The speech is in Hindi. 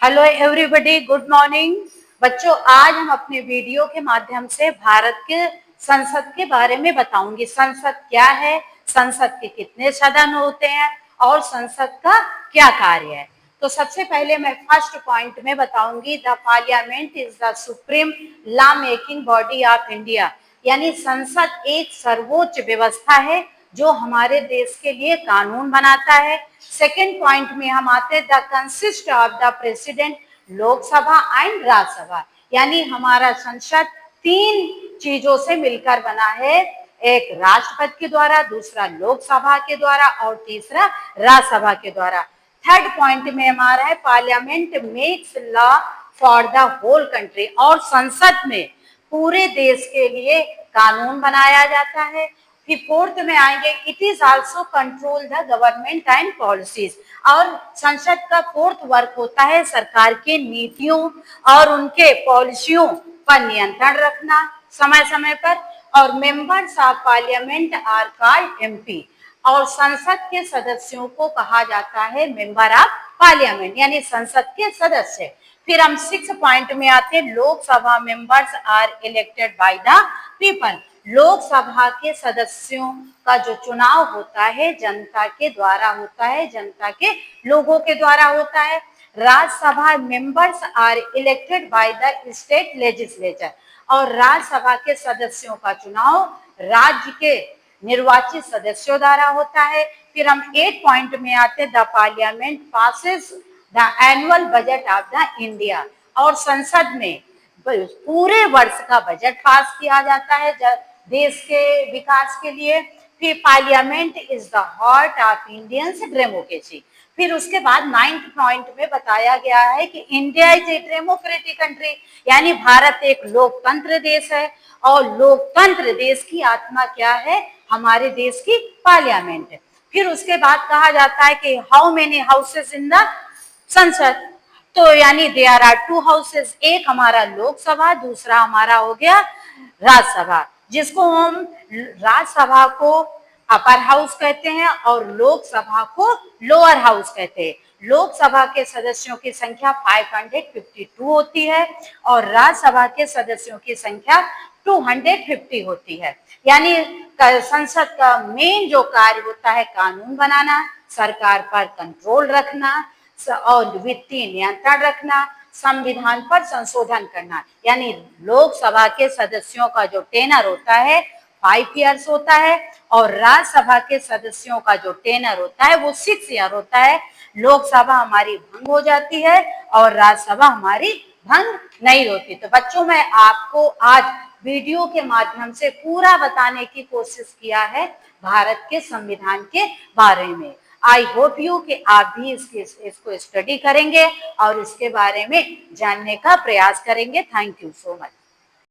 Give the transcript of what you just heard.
Hello everybody, good morning. बच्चों, आज हम अपने वीडियो के माध्यम से भारत के संसद के बारे में बताऊंगी। संसद क्या है, संसद के कितने सदन होते हैं और संसद का क्या कार्य है। तो सबसे पहले मैं फर्स्ट पॉइंट में बताऊंगी, the parliament is the supreme law making body of India. यानी संसद एक सर्वोच्च व्यवस्था है जो हमारे देश के लिए कानून बनाता है। सेकेंड पॉइंट में हम आते हैं, the consist of the president, Lok Sabha and Rajya Sabha. यानी हमारा संसद तीन चीजों से मिलकर बना है, एक राष्ट्रपति के द्वारा, दूसरा लोकसभा के द्वारा और तीसरा राज्यसभा के द्वारा। थर्ड पॉइंट में हमारा है, parliament makes law for the whole country. और संसद में पूरे देश के लिए कानून बनाया जाता है। फिर फोर्थ में आएंगे, it is also control the government and policies. और संसद का फोर्थ वर्क होता है सरकार के नीतियों और उनके पॉलिसियों पर नियंत्रण रखना समय समय पर। और members of parliament are called MP. और संसद के सदस्यों को कहा जाता है मेंबर ऑफ पार्लियामेंट, यानी संसद के सदस्य। फिर हम 6 पॉइंट में आते हैं, Lok Sabha members are elected by the people. Lok Sabha के सदस्यों का जो चुनाव होता है जनता के द्वारा होता है, जनता के लोगों के द्वारा होता है। Rajya Sabha members are elected by the state legislature. और राज्यसभा के सदस्यों का चुनाव राज्य के निर्वाचित सदस्यों द्वारा होता है। फिर हम 8 पॉइंट में आते हैं, the parliament passes the annual budget of the India. और संसद में पूरे वर्ष का बजट पास किया जाता है देश के विकास के लिए। फिर parliament is the heart of Indians democracy. फिर उसके बाद 9th पॉइंट में बताया गया है कि India is a democratic country, यानी भारत एक लोकतंत्र देश है। और लोकतंत्र देश की आत्मा क्या है, हमारे देश की पार्लियामेंट है। फिर उसके बाद कहा जाता है कि how many houses in the संसद। तो यानी देयर आर 2 हाउसेस, एक हमारा लोकसभा, दूसरा हमारा हो गया राज्यसभा, जिसको हम राज्यसभा को अपर हाउस कहते हैं और लोकसभा को लोअर हाउस कहते हैं। लोकसभा के सदस्यों की संख्या 552 होती है और राज्यसभा के सदस्यों की संख्या 250 होती है। यानी संसद का मेन जो कार्य होता है, कानून बनाना, सरकार पर कंट्रोल रखना और वित्तीय नियंत्रण रखना, संविधान पर संशोधन करना। यानी लोकसभा के सदस्यों का जो टेनर होता है 5 ईयर्स होता है और राज्यसभा के सदस्यों का जो टेनर होता है वो 6 ईयर होता है। लोकसभा हमारी भंग हो जाती है और राज्यसभा हमारी भंग नहीं होती। तो बच्चों, मैं आपको आज वीडियो के माध्यम से पूरा बताने की कोशिश किया है भारत के संविधान के बारे में। आई होप यू कि आप भी इसको स्टडी करेंगे और इसके बारे में जानने का प्रयास करेंगे। Thank you so much.